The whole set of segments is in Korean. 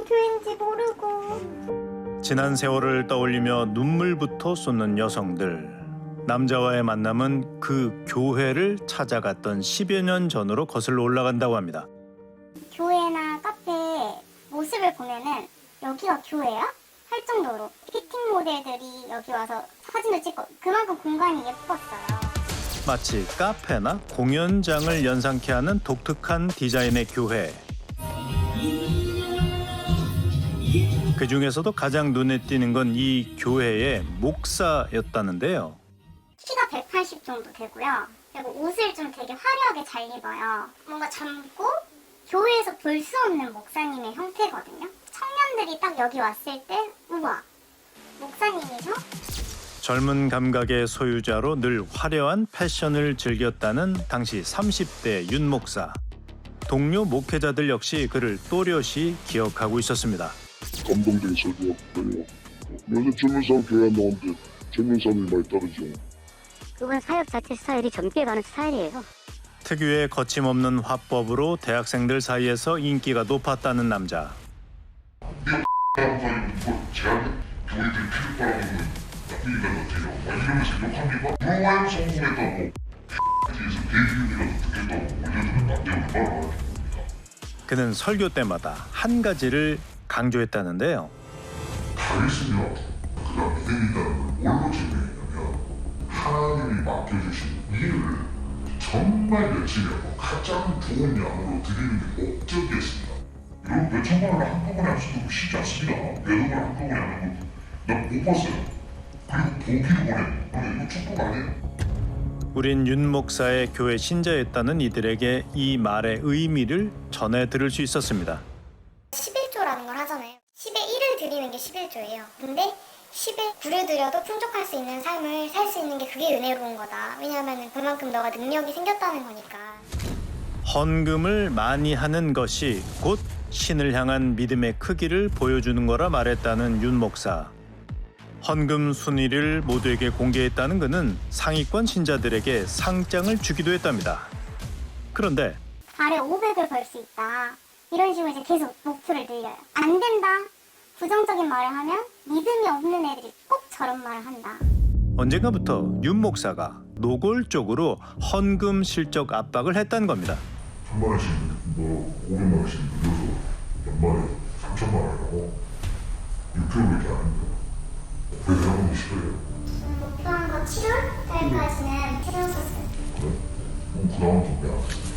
교회인지 모르고. 지난 세월을 떠올리며 눈물부터 쏟는 여성들. 남자와의 만남은 그 교회를 찾아갔던 10여 년 전으로 거슬러 올라간다고 합니다. 교회나 카페 모습을 보면은 여기가 교회야? 할 정도로 피팅 모델들이 여기 와서 사진을 찍고 그만큼 공간이 예뻤어요. 마치 카페나 공연장을 연상케 하는 독특한 디자인의 교회. 그 중에서도 가장 눈에 띄는 건 이 교회의 목사였다는데요. 키가 180 정도 되고요. 그리고 옷을 좀 되게 화려하게 잘 입어요. 뭔가 젊고 교회에서 볼 수 없는 목사님의 형태거든요. 청년들이 딱 여기 왔을 때 우와, 목사님이죠? 젊은 감각의 소유자로 늘 화려한 패션을 즐겼다는 당시 30대 윤 목사. 동료 목회자들 역시 그를 또렷이 기억하고 있었습니다. 감동적인 설교였고요. 요새 젊은 사람 교회 안 나오는데 젊은 사람이 많이 따르죠. 그분 사역 자체 스타일이 젊게 가는 스타일이에요. 특유의 거침없는 화법으로 대학생들 사이에서 인기가 높았다는 남자. 제한테 교회들이 피력바라는 나쁜 인간 같아요. 이러면서 욕합니까? 물어봐야 성공했다고. 뒤에서 대기운이라도 듣겠다고 올려두면 안 되고 얼마나 많아집니까? 그는 설교 때마다 한 가지를 강조했다는데요. 잘했으면 그가 믿음이라는 걸 뭘로 증명했냐면 하나님이 맡겨주신 일을 정말 열심히 하고 가장 좋은 양으로 드리는 게 목적이었습니다. 여러분 몇천만 원을 한꺼번에 할 수도 쉽지 않습니다. 배송을 한꺼번에 하는 거 난 못 봤어요. 그리고 보기도 보내. 근데 이거 축복 아니에요? 우린 윤 목사의 교회 신자였다는 이들에게 이 말의 의미를 전해 들을 수 있었습니다. 11조라는 걸 하잖아요. 10의 1을 드리는 게 11조예요. 근데 10의 9를 드려도 풍족할 수 있는 삶을 살 수 있는 게 그게 은혜로운 거다. 왜냐하면 그만큼 너가 능력이 생겼다는 거니까. 헌금을 많이 하는 것이 곧 신을 향한 믿음의 크기를 보여주는 거라 말했다는 윤 목사. 헌금 순위를 모두에게 공개했다는 그는 상위권 신자들에게 상장을 주기도 했답니다. 그런데 달에 500을 벌 수 있다. 이런 식으로 이제 계속 목표를 늘려요. 안 된다. 부정적인 말을 하면 믿음이 없는 애들이 꼭 저런 말을 한다. 언젠가부터 윤 목사가 노골적으로 헌금 실적 압박을 했다는 겁니다. 1,000만 원씩 뭐 500만 원씩 늘려서 연말에 3,000만 원이라고 6개월밖에 안 합니다. 그래서 하는 게 싫어요. 목표한 거 7월 달까지는 채웠었어요. 그래? 그럼 그 다음 좀 내가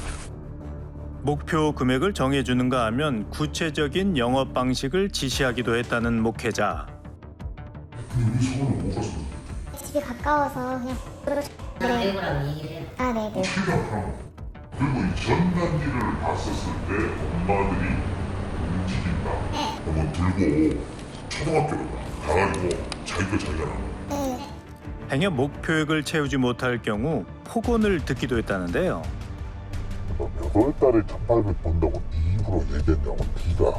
목표 금액을 정해주는가 하면 구체적인 영업 방식을 지시하기도 했다는 목회자. 근데 우리 서울로 못 갔어. 집이 가까워서 그냥 외부라고 얘기를 해요. 아 네네. 어떻게 하라고. 그리고 이 전단지를 봤었을 때 엄마들이 움직인다. 네. 한번 들고 초등학교로 가가지고 자기가 잘하라고. 네. 행여 목표액을 채우지 못할 경우 폭언을 듣기도 했다는데요. 몇 달에 1,800 번다고 네 입으로 얘기했냐고 네가.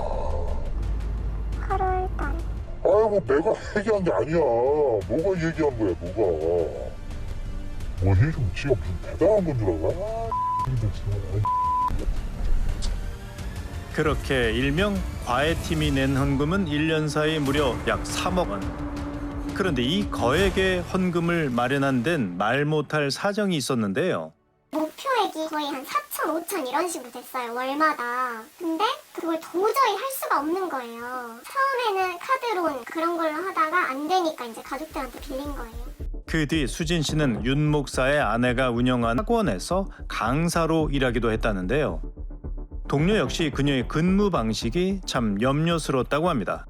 8월 달. 아이고 내가 얘기한 게 아니야. 너가 얘기한 거야 너가. 뭐 얘기하면 지가 무슨 대단한 건 줄 알아? 그렇게 일명 과외팀이 낸 헌금은 1년 사이 무려 약 3억 원. 그런데 이 거액의 헌금을 마련한 데는 말 못할 사정이 있었는데요. 목표액이 거의 한 4천, 5천 이런 식으로 됐어요. 월마다. 근데 그걸 도저히 할 수가 없는 거예요. 처음에는 카드론 그런 걸로 하다가 안 되니까 이제 가족들한테 빌린 거예요. 그 뒤 수진 씨는 윤 목사의 아내가 운영한 학원에서 강사로 일하기도 했다는데요. 동료 역시 그녀의 근무 방식이 참 염려스러웠다고 합니다.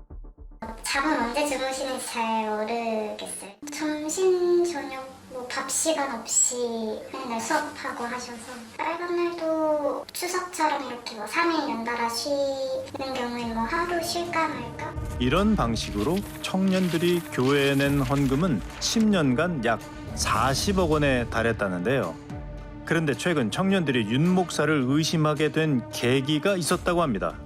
잠은 언제 주무시는지 잘 모르겠어요. 점심, 저녁, 뭐 밥 시간 없이 맨날 수업하고 하셔서 빨간 날도 추석처럼 이렇게 뭐 3일 연달아 쉬는 경우에 뭐 하루 쉴까 말까? 이런 방식으로 청년들이 교회에 낸 헌금은 10년간 약 40억 원에 달했다는데요. 그런데 최근 청년들이 윤 목사를 의심하게 된 계기가 있었다고 합니다.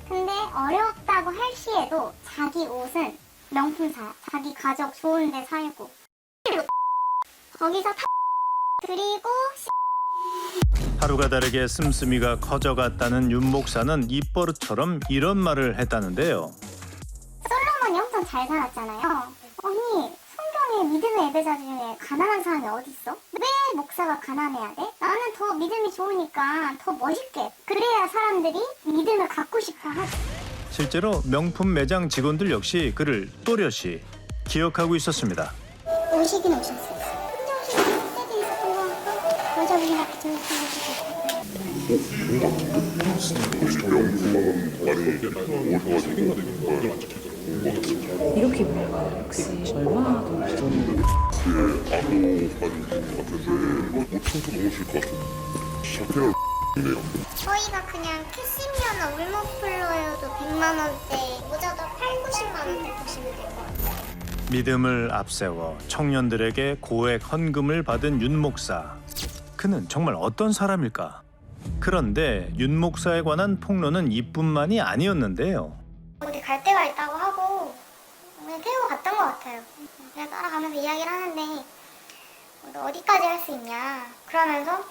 근데 어렵다고 할 시에도 자기 옷은 명품 사요. 자기 가족 좋은 데 살고 거기서 그리고 하루가 다르게 씀씀이가 커져갔다는 윤 목사는 입버릇처럼 이런 말을 했다는데요. 솔로몬이 엄청 잘 살았잖아요. 아니 성경에 믿음의 예배자 중에 가난한 사람이 어디 있어? 왜 목사가 가난해야 돼? 나는 더 믿음이 좋으니까 더 멋있게 그래야 사람들이 믿음을 갖고 싶어 하지. 실제로 명품 매장 직원들 역시 그를 또렷이 기억하고 있었습니다. 오시긴 오셨어요. 혼자 오시긴 때도 있었던 것 같고 여자분이랑 같이 오시고 이렇게 혹시 얼마 정도? 저희가 그냥 캐시미어나 울먹플러여도 100만 원대, 모자도 8, 90만 원대 보시면 될 것 같아요. 믿음을 앞세워 청년들에게 고액 헌금을 받은 윤 목사. 그는 정말 어떤 사람일까? 그런데 윤 목사에 관한 폭로는 이뿐만이 아니었는데요. 어디 갈 데가 있다고 하고 그냥 태우고 갔던 것 같아요. 그냥 따라가면서 이야기를 하는데 너 어디까지 할 수 있냐 그러면서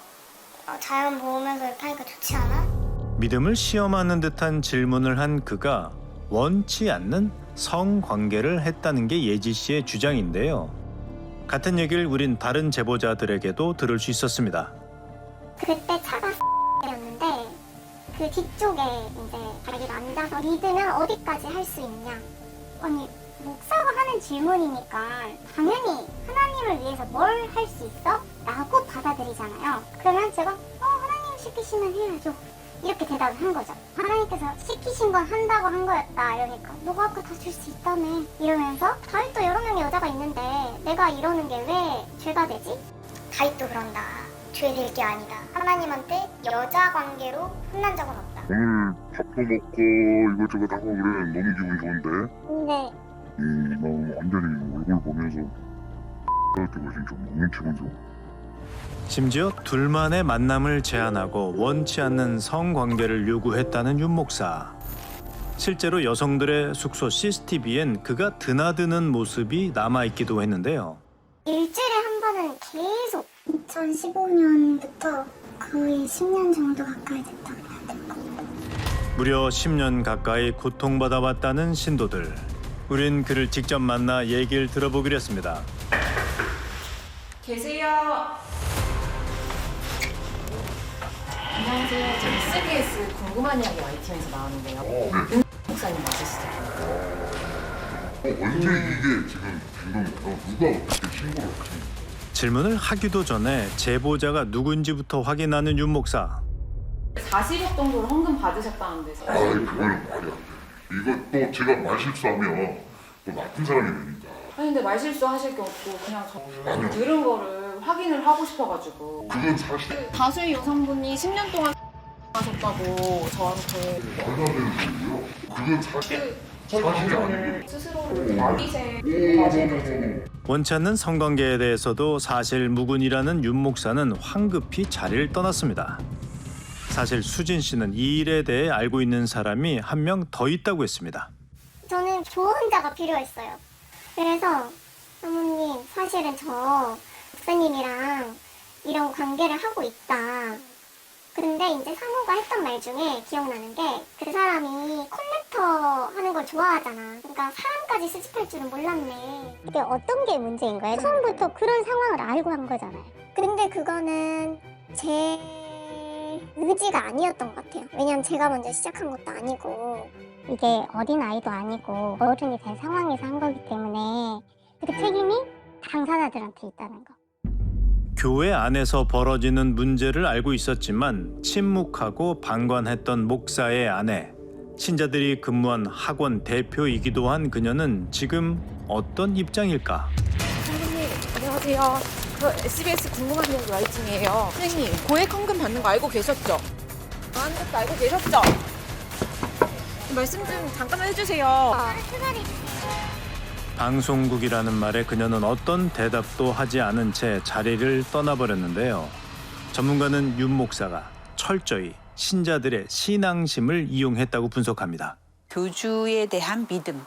자연 보면서 이렇게 하니까 좋지 않아? 믿음을 시험하는 듯한 질문을 한 그가 원치 않는 성관계를 했다는 게 예지 씨의 주장인데요. 같은 얘기를 우린 다른 제보자들에게도 들을 수 있었습니다. 그때 차가 였는데 그 뒤쪽에 이제 자기가 앉아서 믿으면 어디까지 할 수 있냐. 아니 목사가 하는 질문이니까 당연히 하나님을 위해서 뭘 할 수 있어? 라고 받아들이잖아요. 그러면 제가 하나님 시키시면 해야죠 이렇게 대답을 한 거죠. 하나님께서 시키신 건 한다고 한 거였다 이러니까 너가 아까 다 줄 수 있다며 이러면서 다윗도 여러 명의 여자가 있는데 내가 이러는 게 왜 죄가 되지? 다윗도 그런다. 죄 될 게 아니다. 하나님한테 여자 관계로 혼난 적은 없다. 오늘 밥도 먹고 이것저것 하고 그래. 너무 기분 좋은데? 근데 나 완전히 얼굴 보면서 이렇게 진짜 너무 기분 좋아. 심지어 둘만의 만남을 제안하고 원치 않는 성관계를 요구했다는 윤 목사. 실제로 여성들의 숙소 CCTV엔 그가 드나드는 모습이 남아있기도 했는데요. 일주일에 한 번은 계속 2015년부터 거의 10년 정도 가까이 됐다고 해야 될까. 무려 10년 가까이 고통받아왔다는 신도들. 우린 그를 직접 만나 얘기를 들어보기로 했습니다. 계세요. 안녕하세요. 저 SBS 궁금한 이야기 YTN에서 나오는데요. 윤 목사님 맞으시죠? 언제 이게 지금 된 겁니까? 누가 어떻게 신고를 했지? 질문을 하기도 전에 제보자가 누군지부터 확인하는 윤 목사. 40억 정도를 헌금 받으셨다는데. 그거는 말이 안 돼. 이거 또 제가 말실수하면 또 나쁜 사람이 되니까. 아니 근데 말실수 하실 게 없고 그냥 저 들은 거를 확인을 하고 싶어가지고. 그건 사실 다수의 여성분이 10년 동안 하셨다고 저한테 말도 안 되는 소리고요. 그건 사실 사실이 아니고. 스스로를 자기세 원치 않는 성관계에 대해서도 사실 무근이라는 윤 목사는 황급히 자리를 떠났습니다. 사실 수진 씨는 이 일에 대해 알고 있는 사람이 한 명 더 있다고 했습니다. 저는 조언자가 필요했어요. 그래서 사모님 사실은 저 목사님이랑 이런 관계를 하고 있다. 근데 이제 사모가 했던 말 중에 기억나는 게 그 사람이 콜렉터 하는 걸 좋아하잖아. 그러니까 사람까지 수집할 줄은 몰랐네. 이게 어떤 게 문제인 거예요? 처음부터 그런 상황을 알고 한 거잖아요. 근데 그거는 제 의지가 아니었던 것 같아요. 왜냐면 제가 먼저 시작한 것도 아니고 이게 어린 아이도 아니고 어른이 된 상황에서 한 거기 때문에 그 책임이 당사자들한테 있다는 거. 교회 안에서 벌어지는 문제를 알고 있었지만 침묵하고 방관했던 목사의 아내, 신자들이 근무한 학원 대표이기도 한 그녀는 지금 어떤 입장일까? 선생님 안녕하세요. 그 SBS 궁금한 이야기 YTN이에요. 선생님 고액 헌금 받는 거 알고 계셨죠? 하는 것도 알고 계셨죠? 말씀 좀 잠깐만 해주세요. 방송국이라는 말에 그녀는 어떤 대답도 하지 않은 채 자리를 떠나버렸는데요. 전문가는 윤 목사가 철저히 신자들의 신앙심을 이용했다고 분석합니다. 교주에 대한 믿음,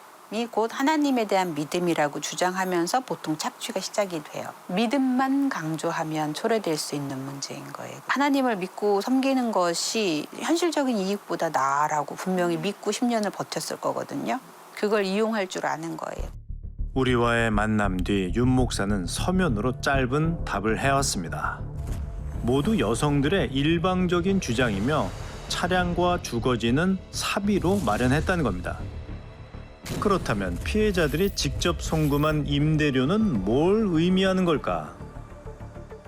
곧 하나님에 대한 믿음이라고 주장하면서 보통 착취가 시작이 돼요. 믿음만 강조하면 초래될 수 있는 문제인 거예요. 하나님을 믿고 섬기는 것이 현실적인 이익보다 나아라고 분명히 믿고 10년을 버텼을 거거든요. 그걸 이용할 줄 아는 거예요. 우리와의 만남 뒤 윤 목사는 서면으로 짧은 답을 해왔습니다. 모두 여성들의 일방적인 주장이며 차량과 주거지는 사비로 마련했다는 겁니다. 그렇다면 피해자들이 직접 송금한 임대료는 뭘 의미하는 걸까?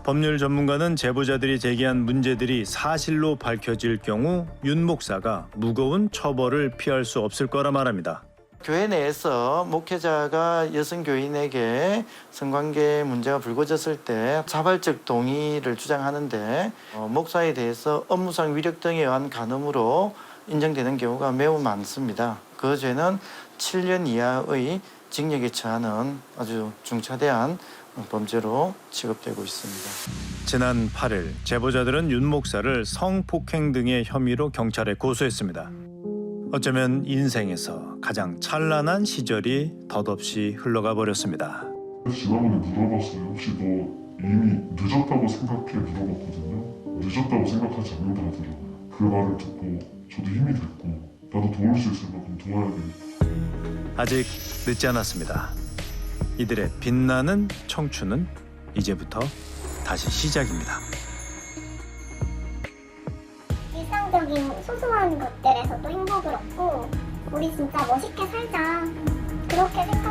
법률 전문가는 제보자들이 제기한 문제들이 사실로 밝혀질 경우 윤 목사가 무거운 처벌을 피할 수 없을 거라 말합니다. 교회 내에서 목회자가 여성 교인에게 성관계 문제가 불거졌을 때 자발적 동의를 주장하는데 목사에 대해서 업무상 위력 등에 의한 간음으로 인정되는 경우가 매우 많습니다. 그 죄는 7년 이하의 징역에 처하는 아주 중차대한 범죄로 취급되고 있습니다. 지난 8일 제보자들은 윤 목사를 성폭행 등의 혐의로 경찰에 고소했습니다. 어쩌면 인생에서 가장 찬란한 시절이 덧없이 흘러가 버렸습니다. 지난번에 물어봤어요. 혹시 너 이미 늦었다고 생각해? 물어봤거든요. 늦었다고 생각하지 않는다 하더라고요. 그 말을 듣고 저도 힘이 됐고 나도 도울 수 있을 만큼 도와야 돼. 아직 늦지 않았습니다. 이들의 빛나는 청춘은 이제부터 다시 시작입니다. 일상적인 소소한 것들에서도 행복을 얻고 우리 진짜 멋있게 살자 그렇게 생각